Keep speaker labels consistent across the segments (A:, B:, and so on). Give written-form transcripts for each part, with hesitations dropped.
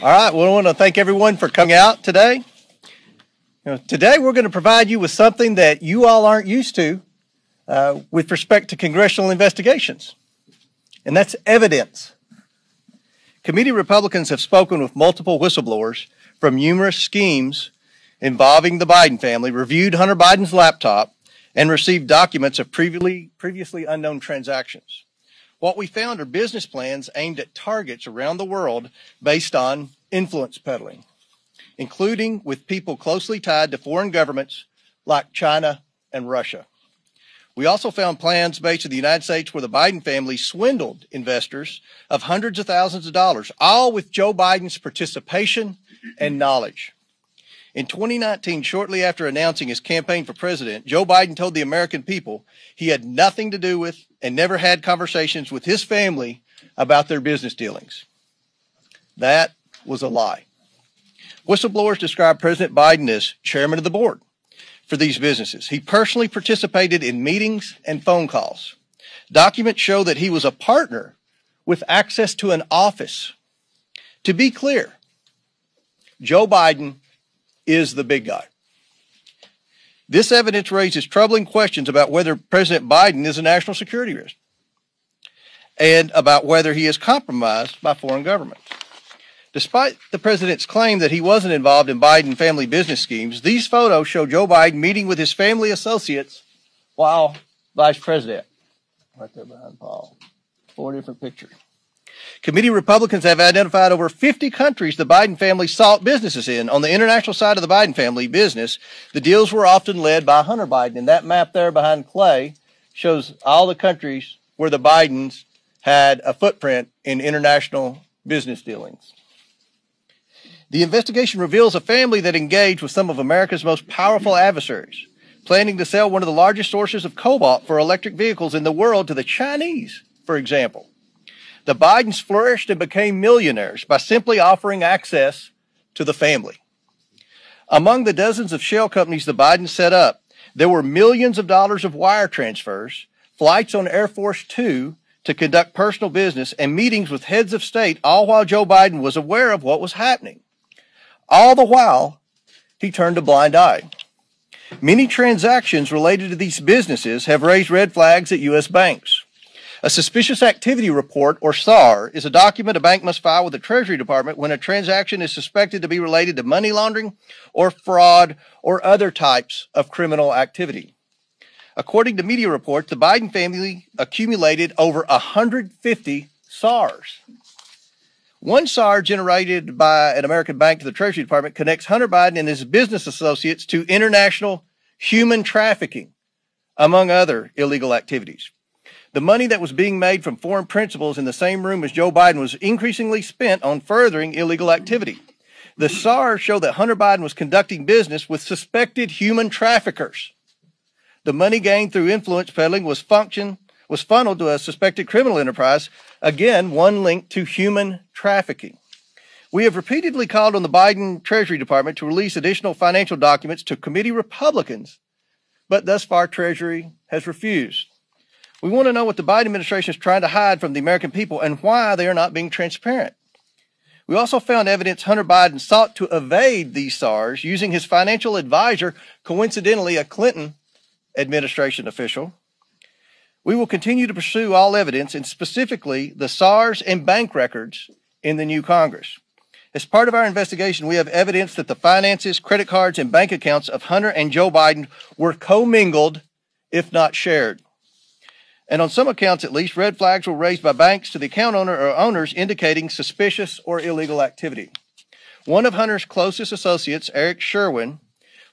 A: All right, well, I want to thank everyone for coming out today. Today we're going to provide you with something that you all aren't used to with respect to congressional investigations, and that's evidence. Committee Republicans have spoken with multiple whistleblowers from numerous schemes involving the Biden family, reviewed Hunter Biden's laptop, and received documents of previously unknown transactions. What we found are business plans aimed at targets around the world based on influence peddling, including with people closely tied to foreign governments like China and Russia. We also found plans based in the United States where the Biden family swindled investors of hundreds of thousands of dollars, all with Joe Biden's participation and knowledge. In 2019, shortly after announcing his campaign for president, Joe Biden told the American people he had nothing to do with and never had conversations with his family about their business dealings. That was a lie. Whistleblowers described President Biden as chairman of the board for these businesses. He personally participated in meetings and phone calls. Documents show that he was a partner with access to an office. To be clear, Joe Biden is the big guy. This evidence raises troubling questions about whether President Biden is a national security risk and about whether he is compromised by foreign governments. Despite the president's claim that he wasn't involved in Biden family business schemes, these photos show Joe Biden meeting with his family associates while vice president. Right there behind Paul. 4 different pictures. Committee Republicans have identified over 50 countries the Biden family sought businesses in. On the international side of the Biden family business, the deals were often led by Hunter Biden. And that map there behind Clay shows all the countries where the Bidens had a footprint in international business dealings. The investigation reveals a family that engaged with some of America's most powerful adversaries, planning to sell one of the largest sources of cobalt for electric vehicles in the world to the Chinese, for example. The Bidens flourished and became millionaires by simply offering access to the family. Among the dozens of shell companies the Bidens set up, there were millions of dollars of wire transfers, flights on Air Force Two to conduct personal business, and meetings with heads of state, all while Joe Biden was aware of what was happening. All the while, he turned a blind eye. Many transactions related to these businesses have raised red flags at U.S. banks. A suspicious activity report, or SAR, is a document a bank must file with the Treasury Department when a transaction is suspected to be related to money laundering or fraud or other types of criminal activity. According to media reports, the Biden family accumulated over 150 SARs. One SAR generated by an American bank to the Treasury Department connects Hunter Biden and his business associates to international human trafficking, among other illegal activities. The money that was being made from foreign principals in the same room as Joe Biden was increasingly spent on furthering illegal activity. The SARs show that Hunter Biden was conducting business with suspected human traffickers. The money gained through influence peddling was funneled to a suspected criminal enterprise, again, one linked to human trafficking. We have repeatedly called on the Biden Treasury Department to release additional financial documents to committee Republicans, but thus far Treasury has refused. We want to know what the Biden administration is trying to hide from the American people and why they are not being transparent. We also found evidence Hunter Biden sought to evade these SARs using his financial advisor, coincidentally a Clinton administration official. We will continue to pursue all evidence, and specifically the SARs and bank records in the new Congress. As part of our investigation, we have evidence that the finances, credit cards, and bank accounts of Hunter and Joe Biden were commingled, if not shared. And on some accounts, at least, red flags were raised by banks to the account owner or owners indicating suspicious or illegal activity. One of Hunter's closest associates, Eric Sherwin,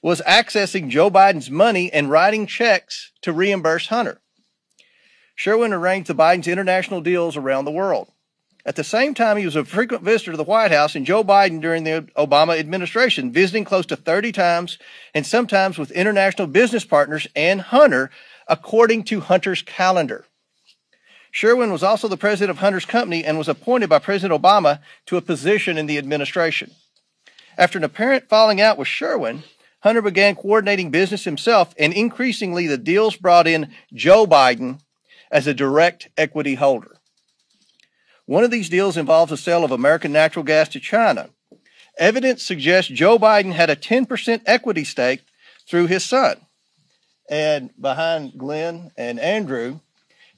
A: was accessing Joe Biden's money and writing checks to reimburse Hunter. Sherwin arranged the Biden's international deals around the world. At the same time, he was a frequent visitor to the White House, and Joe Biden during the Obama administration, visiting close to 30 times, and sometimes with international business partners and Hunter, according to Hunter's calendar. Sherwin was also the president of Hunter's company and was appointed by President Obama to a position in the administration. After an apparent falling out with Sherwin, Hunter began coordinating business himself, and increasingly the deals brought in Joe Biden as a direct equity holder. One of these deals involves the sale of American natural gas to China, evidence suggests Joe Biden had a 10% equity stake through his son. And behind Glenn and Andrew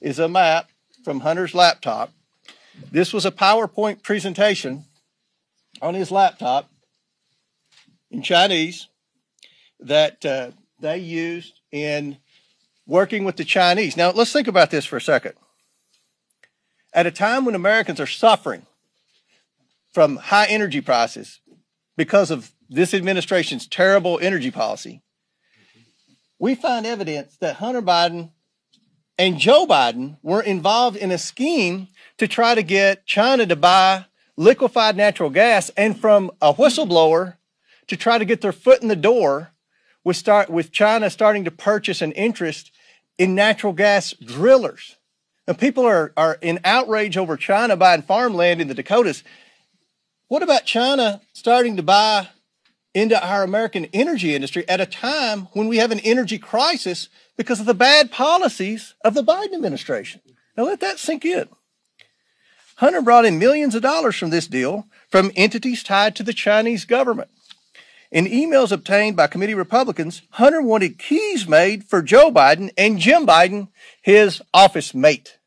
A: is a map from Hunter's laptop. This was a PowerPoint presentation on his laptop in Chinese that they used in working with the Chinese. Now, let's think about this for a second. At a time when Americans are suffering from high energy prices because of this administration's terrible energy policy, we find evidence that Hunter Biden and Joe Biden were involved in a scheme to try to get China to buy liquefied natural gas, and from a whistleblower to try to get their foot in the door with China starting to purchase an interest in natural gas drillers. Now, people are in outrage over China buying farmland in the Dakotas. What about China starting to buy into our American energy industry at a time when we have an energy crisis because of the bad policies of the Biden administration? Now, let that sink in. Hunter brought in millions of dollars from this deal from entities tied to the Chinese government. In emails obtained by committee Republicans, Hunter wanted keys made for Joe Biden and Jim Biden, his office mate.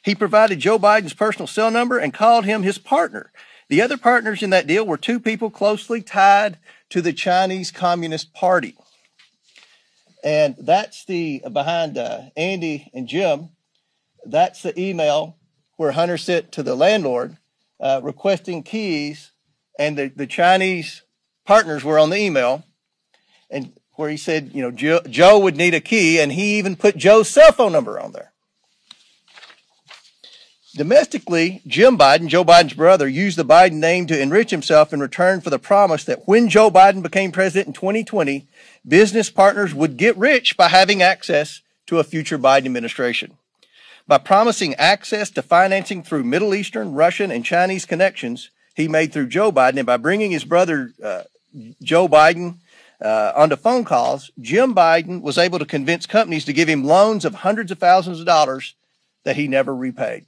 A: He provided Joe Biden's personal cell number and called him his partner. The other partners in that deal were two people closely tied to the Chinese Communist Party. And that's behind Andy and Jim, that's the email where Hunter sent to the landlord requesting keys, and the Chinese partners were on the email, and where he said, you know, Joe would need a key, and he even put Joe's cell phone number on there. Domestically, Jim Biden, Joe Biden's brother, used the Biden name to enrich himself in return for the promise that when Joe Biden became president in 2020, business partners would get rich by having access to a future Biden administration. By promising access to financing through Middle Eastern, Russian, and Chinese connections he made through Joe Biden, and by bringing his brother Joe Biden onto phone calls, Jim Biden was able to convince companies to give him loans of hundreds of thousands of dollars that he never repaid.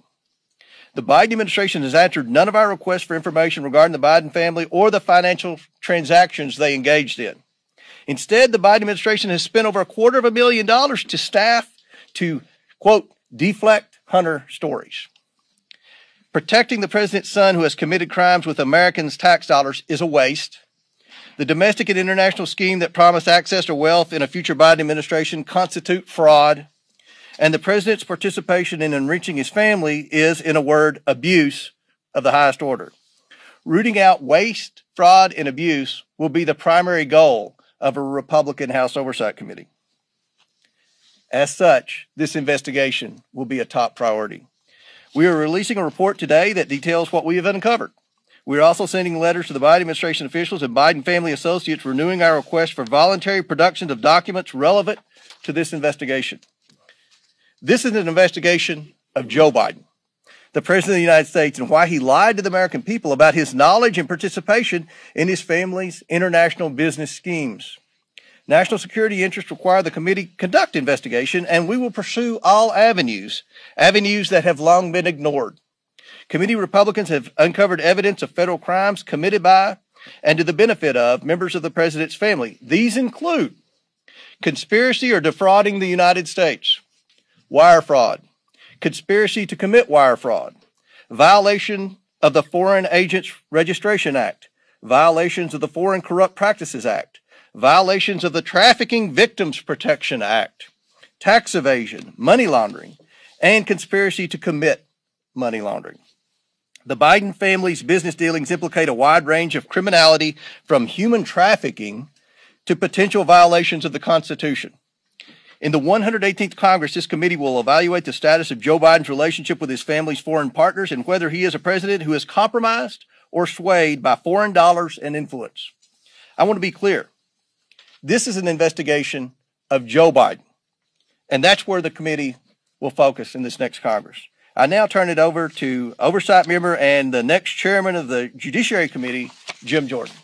A: The Biden administration has answered none of our requests for information regarding the Biden family or the financial transactions they engaged in. Instead, the Biden administration has spent over $250,000 to staff to, quote, deflect Hunter stories. Protecting the president's son who has committed crimes with Americans' tax dollars is a waste. The domestic and international scheme that promised access to wealth in a future Biden administration constitute fraud. And the president's participation in enriching his family is, in a word, abuse of the highest order. Rooting out waste, fraud, and abuse will be the primary goal of a Republican House Oversight Committee. As such, this investigation will be a top priority. We are releasing a report today that details what we have uncovered. We are also sending letters to the Biden administration officials and Biden family associates renewing our request for voluntary production of documents relevant to this investigation. This is an investigation of Joe Biden, the President of the United States, and why he lied to the American people about his knowledge and participation in his family's international business schemes. National security interests require the committee conduct investigation, and we will pursue all avenues that have long been ignored. Committee Republicans have uncovered evidence of federal crimes committed by and to the benefit of members of the president's family. These include conspiracy or defrauding the United States, wire fraud, conspiracy to commit wire fraud, violation of the Foreign Agents Registration Act, violations of the Foreign Corrupt Practices Act, violations of the Trafficking Victims Protection Act, tax evasion, money laundering, and conspiracy to commit money laundering. The Biden family's business dealings implicate a wide range of criminality, from human trafficking to potential violations of the Constitution. In the 118th Congress, this committee will evaluate the status of Joe Biden's relationship with his family's foreign partners and whether he is a president who is compromised or swayed by foreign dollars and influence. I want to be clear. This is an investigation of Joe Biden, and that's where the committee will focus in this next Congress. I now turn it over to Oversight Member and the next Chairman of the Judiciary Committee, Jim Jordan.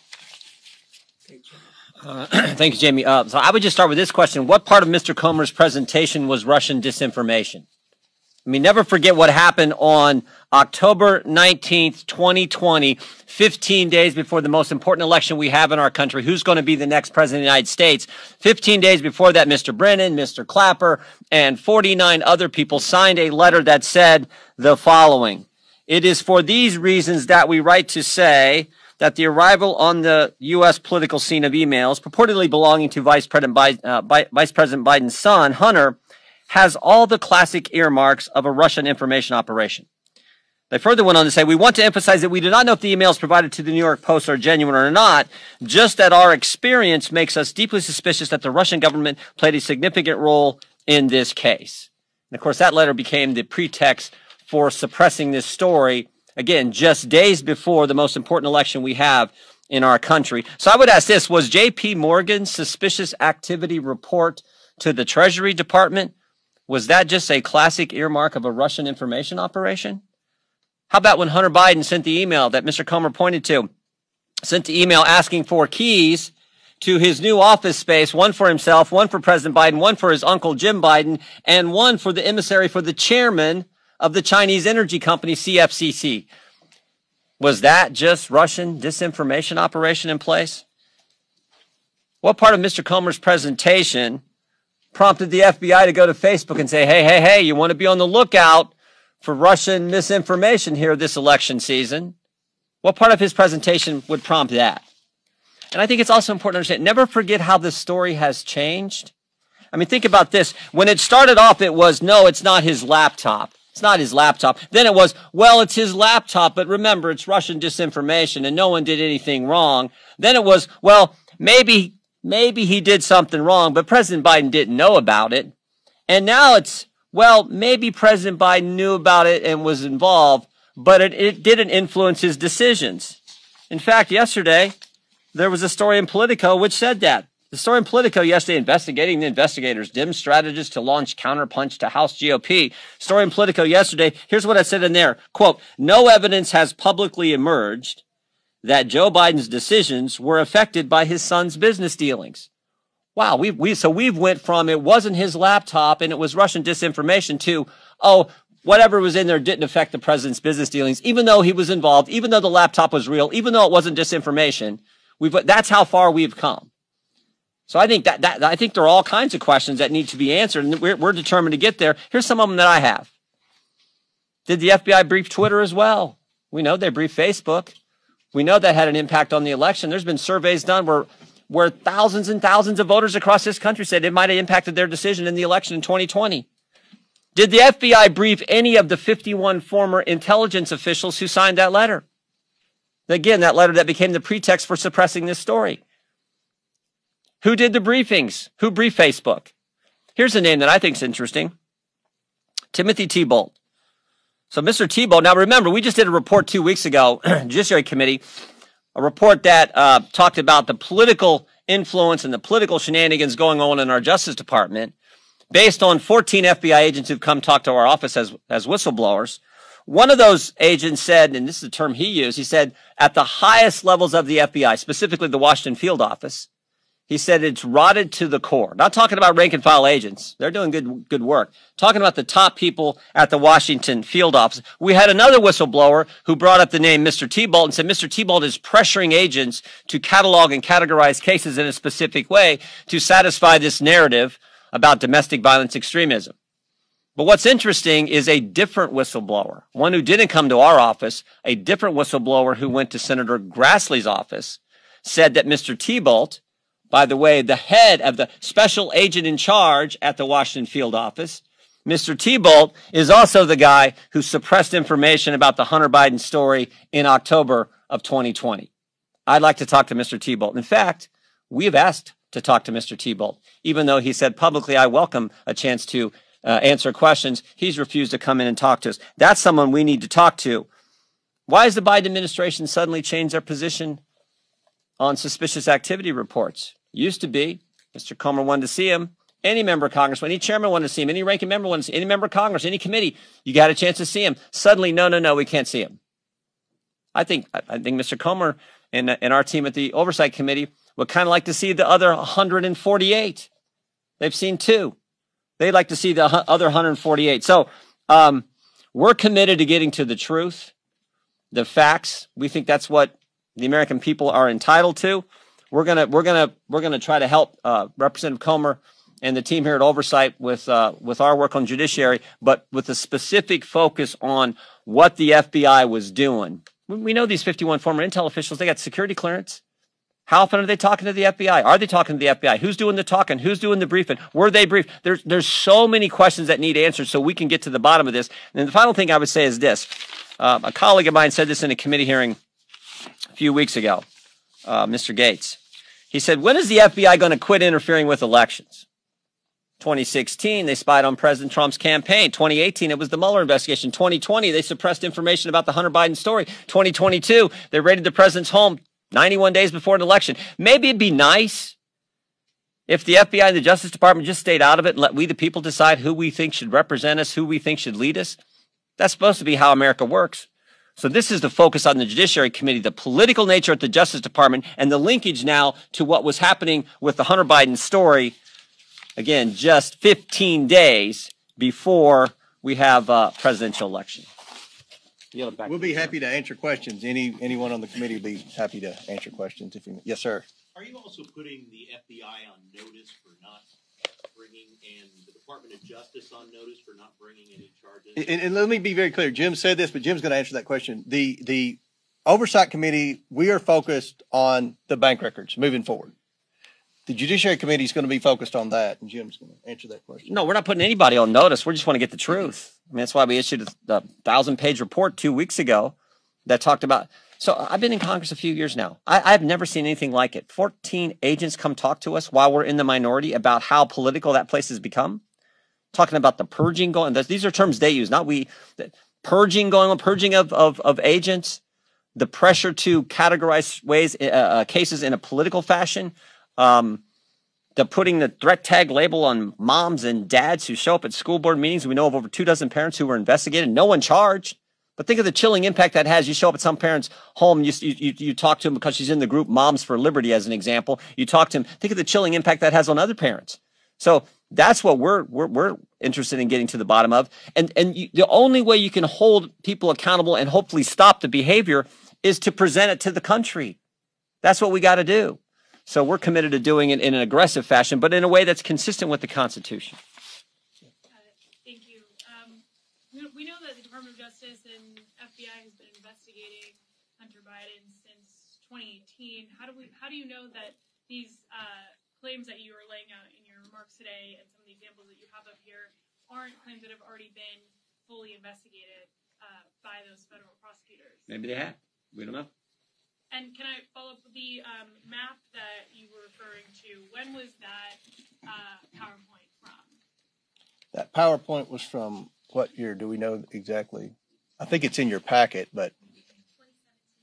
B: Thank you, Jamie. So I would just start with this question. What part of Mr. Comer's presentation was Russian disinformation? I mean, never forget what happened on October 19th, 2020, 15 days before the most important election we have in our country. Who's going to be the next president of the United States? 15 days before that, Mr. Brennan, Mr. Clapper, and 49 other people signed a letter that said the following. It is for these reasons that we write to say that the arrival on the U.S. political scene of emails purportedly belonging to Vice President Biden's son, Hunter, has all the classic earmarks of a Russian information operation. They further went on to say, we want to emphasize that we do not know if the emails provided to the New York Post are genuine or not, just that our experience makes us deeply suspicious that the Russian government played a significant role in this case. And of course, that letter became the pretext for suppressing this story, again, just days before the most important election we have in our country. So I would ask this, was J.P. Morgan's suspicious activity report to the Treasury Department, was that just a classic earmark of a Russian information operation? How about when Hunter Biden sent the email that Mr. Comer pointed to, sent the email asking for keys to his new office space, one for himself, one for President Biden, one for his uncle Jim Biden, and one for the emissary for the chairman of the Chinese energy company CFCC. Was that just Russian disinformation operation in place? What part of Mr. Comer's presentation prompted the FBI to go to Facebook and say, hey, you want to be on the lookout for Russian misinformation here this election season? What part of his presentation would prompt that? And I think it's also important to understand, never forget how this story has changed. I mean, think about this. When it started off, it was, no, it's not his laptop. It's not his laptop. Then it was, well, it's his laptop, but remember, it's Russian disinformation and no one did anything wrong. Then it was, well, maybe he did something wrong, but President Biden didn't know about it. And now it's, well, maybe President Biden knew about it and was involved, but it didn't influence his decisions. In fact, yesterday, there was a story in Politico which said that. The story in Politico yesterday, investigating the investigators, dim strategists to launch counterpunch to House GOP. Story in Politico yesterday, here's what I said in there. Quote, no evidence has publicly emerged that Joe Biden's decisions were affected by his son's business dealings. Wow, we've went from it wasn't his laptop and it was Russian disinformation to, oh, whatever was in there didn't affect the president's business dealings, even though he was involved, even though the laptop was real, even though it wasn't disinformation. That's how far we've come. So I think I think there are all kinds of questions that need to be answered, and we're determined to get there. Here's some of them that I have. Did the FBI brief Twitter as well? We know they briefed Facebook. We know that had an impact on the election. There's been surveys done where thousands and thousands of voters across this country said it might have impacted their decision in the election in 2020. Did the FBI brief any of the 51 former intelligence officials who signed that letter? Again, that letter that became the pretext for suppressing this story. Who did the briefings? Who briefed Facebook? Here's a name that I think is interesting. Timothy Thibault. So Mr. Thibault, now remember, we just did a report 2 weeks ago, Judiciary Committee, a report that talked about the political influence and the political shenanigans going on in our Justice Department based on 14 FBI agents who've come talk to our office as whistleblowers. One of those agents said, and this is the term he used, he said, at the highest levels of the FBI, specifically the Washington field office, he said it's rotted to the core. Not talking about rank and file agents. They're doing good work. Talking about the top people at the Washington field office. We had another whistleblower who brought up the name Mr. Thibault and said Mr. Thibault is pressuring agents to catalog and categorize cases in a specific way to satisfy this narrative about domestic violence extremism. But what's interesting is a different whistleblower, one who didn't come to our office, a different whistleblower who went to Senator Grassley's office, said that Mr. Thibault, by the way, the head of the special agent in charge at the Washington field office, Mr. Thibault is also the guy who suppressed information about the Hunter Biden story in October of 2020. I'd like to talk to Mr. Thibault. In fact, we've asked to talk to Mr. Thibault, even though he said publicly, I welcome a chance to answer questions. He's refused to come in and talk to us. That's someone we need to talk to. Why has the Biden administration suddenly changed their position on suspicious activity reports? Used to be, Mr. Comer wanted to see him. Any member of Congress, any chairman wanted to see him. Any ranking member wanted to see him. Any member of Congress, any committee, you got a chance to see him. Suddenly, no, we can't see him. I think Mr. Comer and our team at the Oversight Committee would kind of like to see the other 148. They've seen 2. They'd like to see the other 148. So We're committed to getting to the truth, the facts. We think that's what the American people are entitled to. We're gonna try to help Representative Comer and the team here at Oversight with our work on judiciary, but with a specific focus on what the FBI was doing. We know these 51 former intel officials, they got security clearance. How often are they talking to the FBI? Are they talking to the FBI? Who's doing the talking? Who's doing the briefing? Were they briefed? There's so many questions that need answered so we can get to the bottom of this. And the final thing I would say is this. A colleague of mine said this in a committee hearing a few weeks ago, Mr. Gates. He said, when is the FBI going to quit interfering with elections? 2016, they spied on President Trump's campaign. 2018, it was the Mueller investigation. 2020, they suppressed information about the Hunter Biden story. 2022, they raided the president's home 91 days before an election. Maybe it'd be nice if the FBI and the Justice Department just stayed out of it and let we the people decide who we think should represent us, who we think should lead us. That's supposed to be how America works. So this is the focus on the Judiciary Committee, the political nature at the Justice Department, and the linkage now to what was happening with the Hunter Biden story. Again, just 15 days before we have a presidential election.
A: We'll be happy to answer questions. Anyone on the committee will be happy to answer questions. Yes, sir.
C: Are you also putting the FBI on notice for not bringing, and the Department of Justice on notice for not bringing any charges?
A: And let me be very clear. Jim said this, but Jim's going to answer that question. The Oversight Committee, we are focused on the bank records moving forward. The Judiciary Committee is going to be focused on that, and Jim's going to answer that question.
B: No, we're not putting anybody on notice. We just want to get the truth. I mean, that's why we issued a 1,000-page report 2 weeks ago that talked about. So I've been in Congress a few years now. I've never seen anything like it. 14 agents come talk to us while we're in the minority about how political that place has become. Talking about the purging going. These are terms they use, not we. Purging going on, purging of agents. The pressure to categorize cases in a political fashion. The putting the threat tag label on moms and dads who show up at school board meetings. We know of over 24 parents who were investigated, no one charged. But think of the chilling impact that has. You show up at some parent's home, you talk to him because she's in the group Moms for Liberty, as an example. You talk to him. Think of the chilling impact that has on other parents. So that's what we're interested in getting to the bottom of. And the only way you can hold people accountable and hopefully stop the behavior is to present it to the country. That's what we got to do. So we're committed to doing it in an aggressive fashion, but in a way that's consistent with the Constitution.
D: Thank you. We know that the Department of Justice and FBI has been investigating Hunter Biden since 2018. How do you know that these claims that you are laying out in your remarks today and some of the examples that you have up here aren't claims that have already been fully investigated by those federal prosecutors?
B: Maybe they have. We don't know.
D: And can I follow up with the map that you were referring to? When was that PowerPoint from?
A: That PowerPoint was from what year? Do we know exactly? I think it's in your packet, but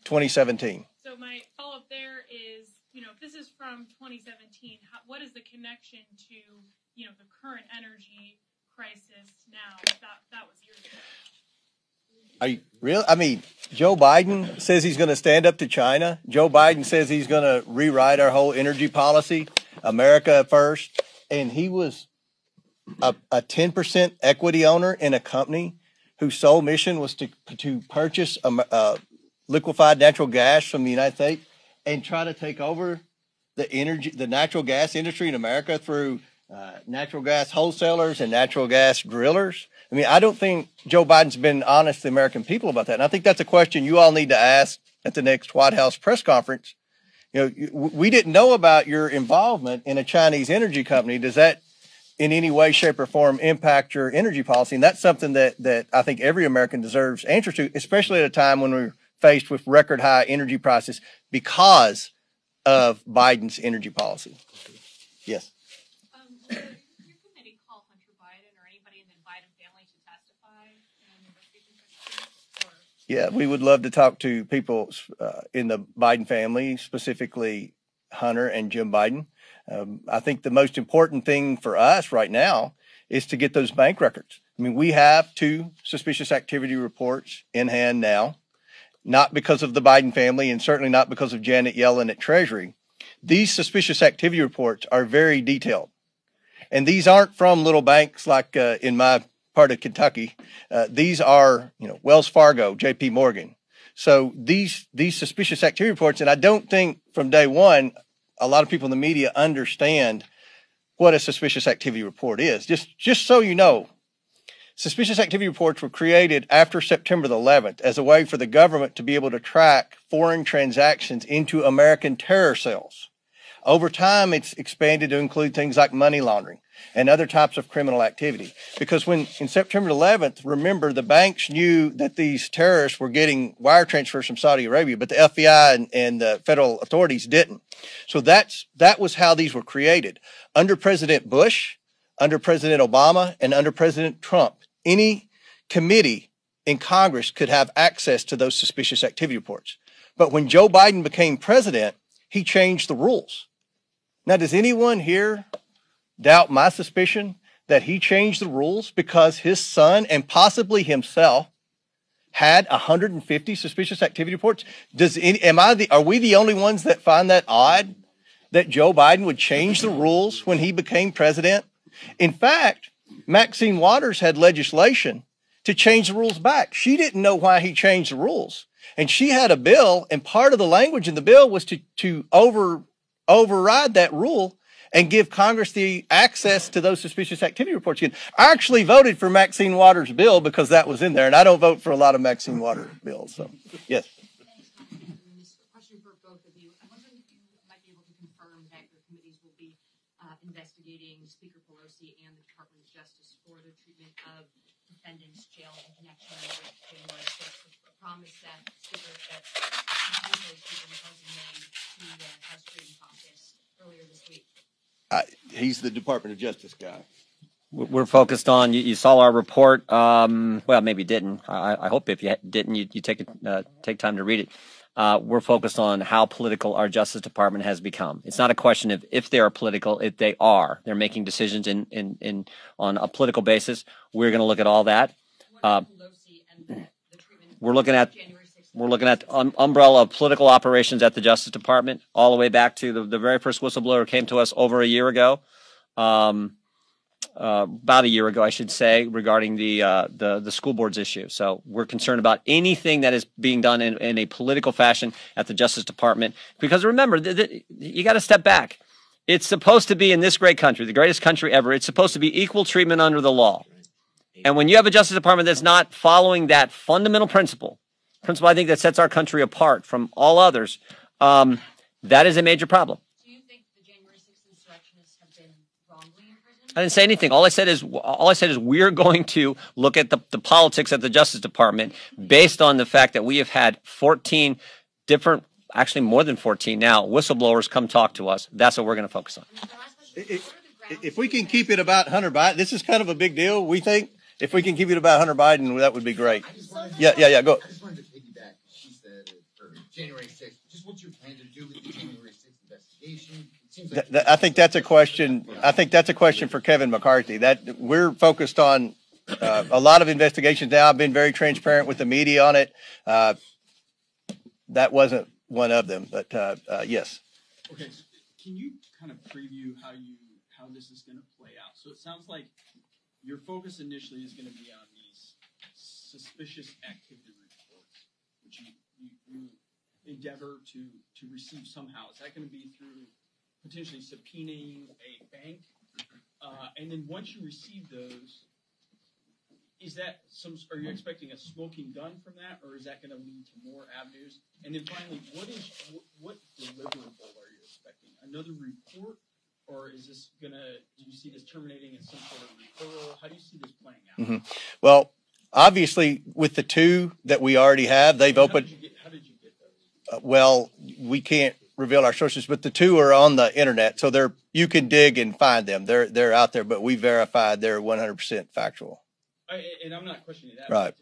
A: 2017.
D: So my follow-up there is, if this is from 2017, what is the connection to, the current energy crisis now? That was years ago.
A: Are you real? I mean, Joe Biden says he's going to stand up to China. Joe Biden says he's going to rewrite our whole energy policy, America first. And he was a 10% equity owner in a company whose sole mission was to purchase liquefied natural gas from the United States and try to take over the natural gas industry in America through natural gas wholesalers and natural gas drillers. I mean, I don't think Joe Biden's been honest to the American people about that. And I think that's a question you all need to ask at the next White House press conference. We didn't know about your involvement in a Chinese energy company. Does that in any way, shape, or form impact your energy policy? And that's something that I think every American deserves answers to, especially at a time when we're faced with record high energy prices because of Biden's energy policy. Yes.
E: Will your committee call Hunter Biden or anybody in the Biden family to testify in investigation questions?
A: Yeah, we would love to talk to people in the Biden family, specifically Hunter and Jim Biden. I think the most important thing for us right now is to get those bank records. I mean, we have 2 suspicious activity reports in hand now, not because of the Biden family and certainly not because of Janet Yellen at Treasury. These suspicious activity reports are very detailed. And these aren't from little banks like in my part part of Kentucky. These are, Wells Fargo, J.P. Morgan. So these suspicious activity reports, and I don't think from day one, a lot of people in the media understand what a suspicious activity report is. Just so you know, suspicious activity reports were created after September the 11th as a way for the government to be able to track foreign transactions into American terror cells. Over time, it's expanded to include things like money laundering and other types of criminal activity. Because in September 11th, remember, the banks knew that these terrorists were getting wire transfers from Saudi Arabia, but the FBI and the federal authorities didn't. So that was how these were created. Under President Bush, under President Obama, and under President Trump, any committee in Congress could have access to those suspicious activity reports. But when Joe Biden became president, he changed the rules. Now, does anyone here doubt my suspicion that he changed the rules because his son and possibly himself had 150 suspicious activity reports? Are we the only ones that find that odd that Joe Biden would change the rules when he became president? In fact, Maxine Waters had legislation to change the rules back. She didn't know why he changed the rules. And she had a bill, and part of the language in the bill was to override that rule and give Congress the access to those suspicious activity reports again. I actually voted for Maxine Waters' bill because that was in there, and I don't vote for a lot of Maxine Waters bills. So, yes.
E: This question for both of you. I'm wondering if you might be able to confirm that your committees will be investigating Speaker Pelosi and the Department of Justice for the treatment of defendants jailed in connection with January 6th. A promise that Speaker Pelosi made to the House Freedom Caucus earlier this week.
A: He's the Department of Justice guy.
B: We're focused on, you saw our report. Well, maybe you didn't. I hope if you didn't, you take time to read it. We're focused on how political our Justice Department has become. It's not a question of if they are political, if they are. They're making decisions on a political basis. We're going to look at all that. We're looking at umbrella of political operations at the Justice Department, all the way back to the very first whistleblower came to us over a year ago, about a year ago, I should say, regarding the school boards issue. So we're concerned about anything that is being done in a political fashion at the Justice Department. Because remember, you got to step back. It's supposed to be, in this great country, the greatest country ever, it's supposed to be equal treatment under the law. And when you have a Justice Department that's not following that fundamental principle I think that sets our country apart from all others, that is a major problem.
E: Do you think the January 6th insurrectionists have been wrongly imprisoned?
B: I didn't say anything. All I said is we're going to look at the politics at the Justice Department based on the fact that we have had 14 different, actually more than 14 now, whistleblowers come talk to us. That's what we're going to focus on.
A: If we can keep it about Hunter Biden, this is kind of a big deal, we think. If we can keep it about Hunter Biden, that would be great. Yeah, go.
F: I just wanted to piggyback. She said for January 6th, just what you plan to do with the January 6th investigation. It seems like
A: I think that's a question. I think that's a question for Kevin McCarthy. That we're focused on a lot of investigations now. I've been very transparent with the media on it. That wasn't one of them, but yes.
G: Okay, so can you kind of preview how this is going to play out? So it sounds like your focus initially is going to be on these suspicious activity reports, which you endeavor to receive somehow. Is that going to be through potentially subpoenaing a bank? And then once you receive those, are you expecting a smoking gun from that, or is that going to lead to more avenues? And then finally, what deliverable are you expecting? Another report? Or is this do you see this terminating in some sort of referral? How do you see this playing out?
A: Mm-hmm. Well, obviously, with the two that we already have, they've opened.
G: How did you get those?
A: Well, we can't reveal our sources, but the two are on the internet, so you can dig and find them. They're out there, but we verified they're 100% factual.
G: And I'm not questioning that.
A: Right.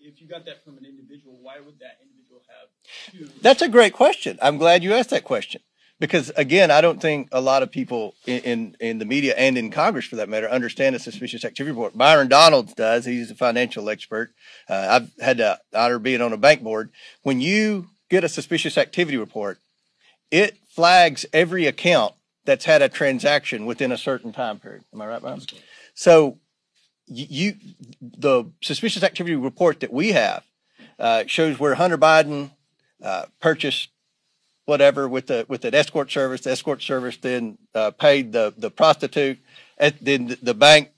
G: If you got that from an individual, why would that individual have two?
A: That's a great question. I'm glad you asked that question. Because, again, I don't think a lot of people in the media and in Congress, for that matter, understand a suspicious activity report. Byron Donalds does. He's a financial expert. I've had the honor of being on a bank board. When you get a suspicious activity report, it flags every account that's had a transaction within a certain time period. Am I right, Byron? So the suspicious activity report that we have shows where Hunter Biden purchased whatever with an escort service. The escort service then paid the prostitute. Then the bank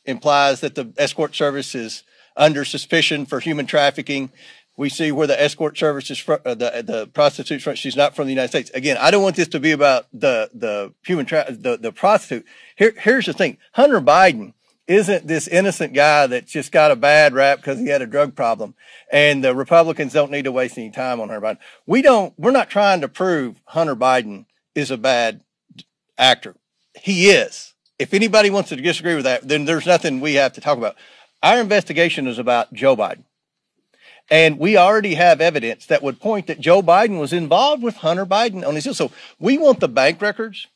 A: implies that the escort service is under suspicion for human trafficking. We see where the escort service is from, the prostitute's from. She's not from the United States. Again, I don't want this to be about the prostitute. Here's the thing: Hunter Biden isn't this innocent guy that just got a bad rap because he had a drug problem, and the Republicans don't need to waste any time on Hunter Biden. We're not trying to prove Hunter Biden is a bad actor. He is. If anybody wants to disagree with that, then there's nothing we have to talk about. Our investigation is about Joe Biden. And we already have evidence that would point that Joe Biden was involved with Hunter Biden on his deal. So we want the bank records,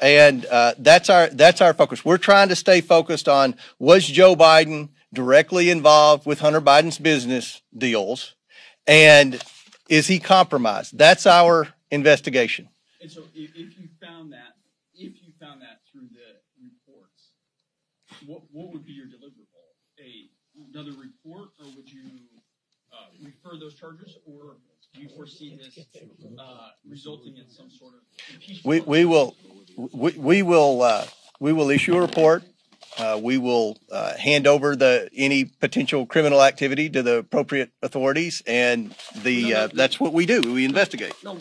A: and that's our focus. We're trying to stay focused on, was Joe Biden directly involved with Hunter Biden's business deals, and is he compromised? That's our investigation.
G: And so if you found that through the reports, what would be your deliverable? Another report, or would you refer those charges, or do you foresee this resulting in some sort of impeachment? We will issue a report. We will hand over any potential criminal activity to the appropriate authorities, and that's what we do. We investigate.
B: No,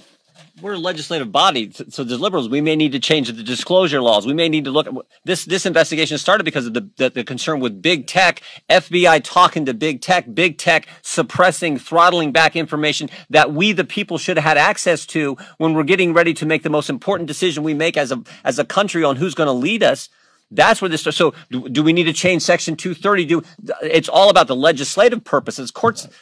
B: we're a legislative body, so the liberals, we may need to change the disclosure laws. We may need to look at this investigation started because of the concern with big tech, FBI talking to big tech suppressing, throttling back information that we, the people, should have had access to when we're getting ready to make the most important decision we make as a country on who's going to lead us. That's where this starts. So do we need to change Section 230? It's all about the legislative purposes.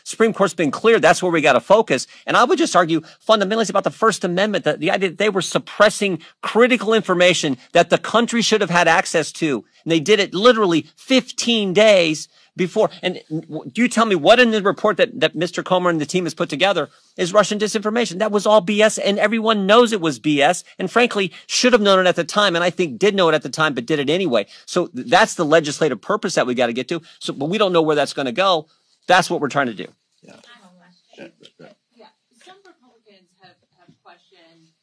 B: Supreme Court's been clear. That's where we got to focus. And I would just argue fundamentally it's about the First Amendment, the idea that they were suppressing critical information that the country should have had access to. And they did it literally 15 days before. And do you tell me what in the report that Mr. Comer and the team has put together is Russian disinformation? That was all BS, and everyone knows it was BS, and frankly, should have known it at the time, and I think did know it at the time, but did it anyway. So that's the legislative purpose that we got to get to. So, but we don't know where that's going to go. That's what we're trying to do.
E: Yeah. Some Republicans have questioned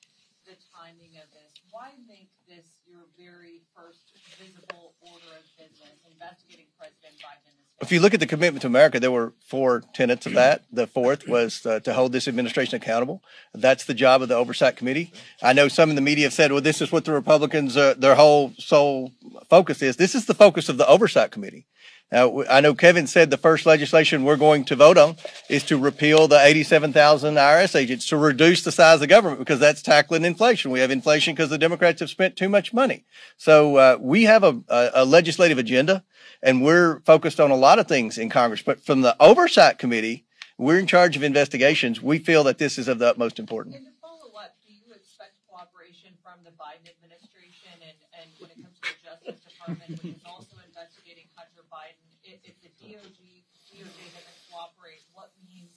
E: the timing of this. Why make this your very first visible order of business, investigating President Biden?
A: If you look at the commitment to America, there were 4 tenets of that. The fourth was to hold this administration accountable. That's the job of the Oversight Committee. I know some in the media have said, well, this is what the Republicans, their whole sole focus is. This is the focus of the Oversight Committee. Now, I know Kevin said the first legislation we're going to vote on is to repeal the 87,000 IRS agents, to reduce the size of government, because that's tackling inflation. We have inflation because the Democrats have spent too much money. So we have a legislative agenda, and we're focused on a lot of things in Congress. But from the Oversight Committee, we're in charge of investigations. We feel that this is of the utmost importance.
E: And to follow up, do you expect cooperation from the Biden administration and when it comes to the Justice Department, which is also investigating Hunter Biden? If the DOJ doesn't cooperate, what means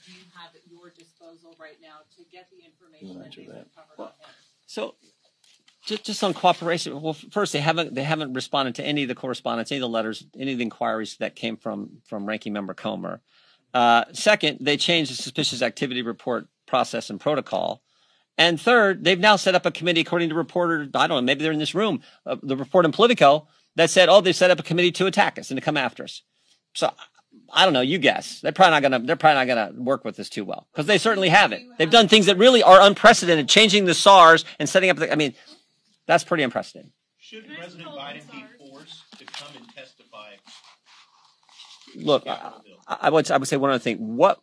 E: do you have at your disposal right now to get the information that they've uncovered on him?
B: So just on cooperation, well, first, they haven't responded to any of the correspondence, any of the letters, any of the inquiries that came from Ranking Member Comer. Second, they changed the suspicious activity report process and protocol. And third, they've now set up a committee, according to reporter, I don't know, maybe they're in this room, the report in Politico, that said, oh, they've set up a committee to attack us and to come after us. So I don't know, you guess. They're probably not gonna work with this too well, because they certainly haven't. They've done things that really are unprecedented, changing the SARS and setting up that's pretty unprecedented.
C: Should President Biden be forced to come and testify?
B: Look, I would say one other thing. One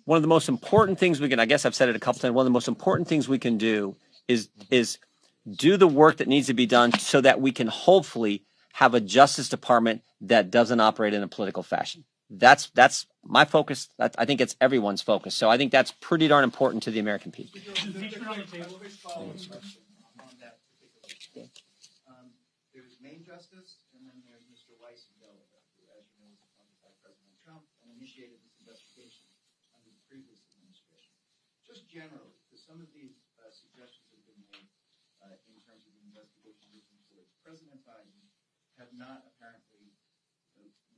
B: of the most important things we can, I guess I've said it a couple times, one of the most important things we can do is do the work that needs to be done so that we can hopefully have a Justice Department that doesn't operate in a political fashion. That's my focus. I think it's everyone's focus. So I think that's pretty darn important to the American people.
H: There's Main Justice, and then there's Mr. Weiss in Delaware, who, as you know, was appointed by President Trump and initiated this investigation under the previous administration. Just generally, because some of these suggestions have been made in terms of the investigation moving towards President Biden have not apparently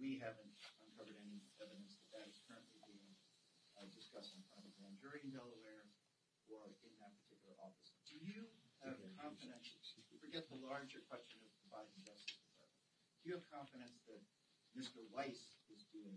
H: we haven't uncovered any evidence that that is currently being discussed in front of a grand jury in Delaware or in that particular office. Do you have confidence, forget the larger question of the Biden Justice Department, do you have confidence that Mr. Weiss is doing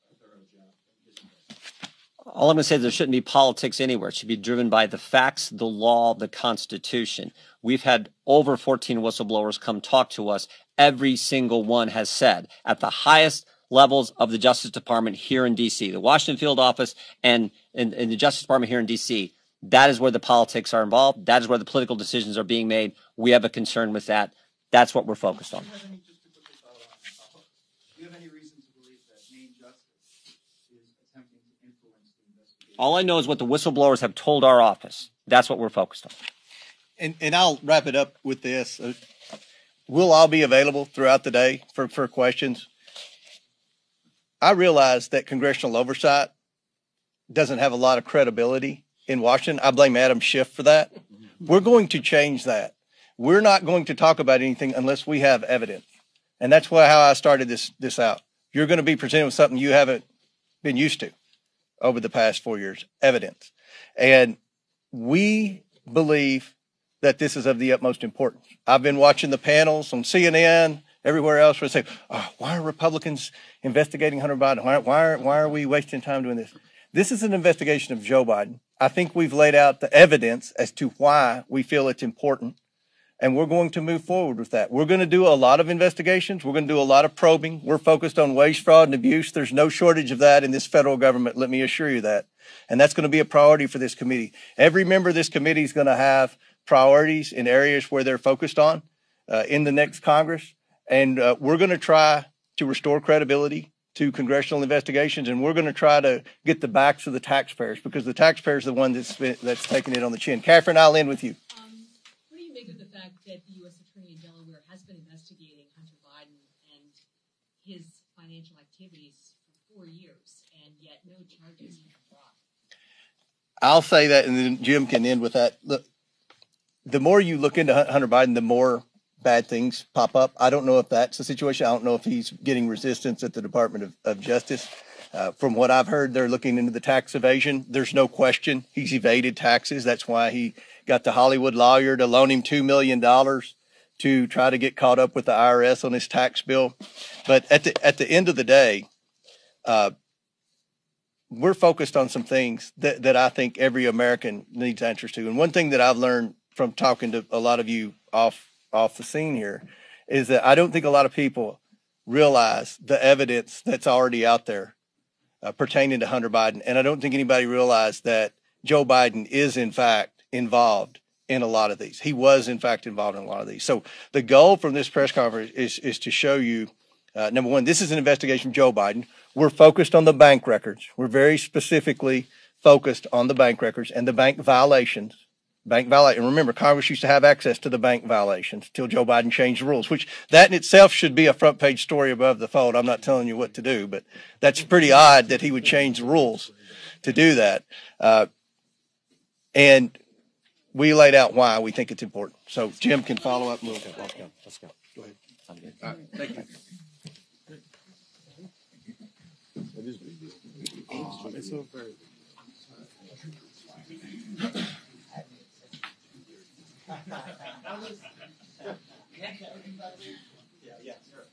H: a thorough job in his investigation?
B: All I'm going to say is there shouldn't be politics anywhere. It should be driven by the facts, the law, the Constitution. We've had over 14 whistleblowers come talk to us. Every single one has said at the highest levels of the Justice Department here in D.C., the Washington field office and in the Justice Department here in D.C., that is where the politics are involved. That is where the political decisions are being made. We have a concern with that. That's what we're focused on.
H: Do you have any reason to believe that Main Justice is attempting to influence the investigation?
B: All I know is what the whistleblowers have told our office. That's what we're focused on.
A: And I'll wrap it up with this. We'll all be available throughout the day for questions. I realize that congressional oversight doesn't have a lot of credibility in Washington. I blame Adam Schiff for that. We're going to change that. We're not going to talk about anything unless we have evidence. And that's how I started this out. You're going to be presented with something you haven't been used to over the past 4 years, evidence. And we believe that this is of the utmost importance. I've been watching the panels on CNN, everywhere else, where they say, oh, why are Republicans investigating Hunter Biden? Why are we wasting time doing this? This is an investigation of Joe Biden. I think we've laid out the evidence as to why we feel it's important, and we're going to move forward with that. We're going to do a lot of investigations. We're going to do a lot of probing. We're focused on waste, fraud, and abuse. There's no shortage of that in this federal government, let me assure you that. And that's going to be a priority for this committee. Every member of this committee is going to have priorities in areas where they're focused on in the next Congress. And we're going to try to restore credibility to congressional investigations, and we're going to try to get the backs of the taxpayers, because the taxpayers are the one that's taking it on the chin. Catherine, I'll end with you.
E: What do you make of the fact that the U.S. Attorney in Delaware has been investigating Hunter Biden and his financial activities for 4 years, and yet no charges have been brought?
A: I'll say that, and then Jim can end with that. Look, the more you look into Hunter Biden, the more bad things pop up. I don't know if that's the situation. I don't know if he's getting resistance at the Department of Justice. From what I've heard, they're looking into the tax evasion. There's no question he's evaded taxes. That's why he got the Hollywood lawyer to loan him $2 million to try to get caught up with the IRS on his tax bill. But at the end of the day, we're focused on some things that I think every American needs answers to. And one thing that I've learned from talking to a lot of you off the scene here is that I don't think a lot of people realize the evidence that's already out there pertaining to Hunter Biden. And I don't think anybody realized that Joe Biden is, in fact, involved in a lot of these. He was, in fact, involved in a lot of these. So the goal from this press conference is to show you, number one, this is an investigation of Joe Biden. We're focused on the bank records. We're very specifically focused on the bank records and the bank violations. And remember, Congress used to have access to the bank violations till Joe Biden changed the rules, which that in itself should be a front page story above the fold. I'm not telling you what to do, but that's pretty odd that he would change the rules to do that. And we laid out why we think it's important. So Jim can follow up. Let's go. Go ahead. Thank you. It's over. Yeah, sure.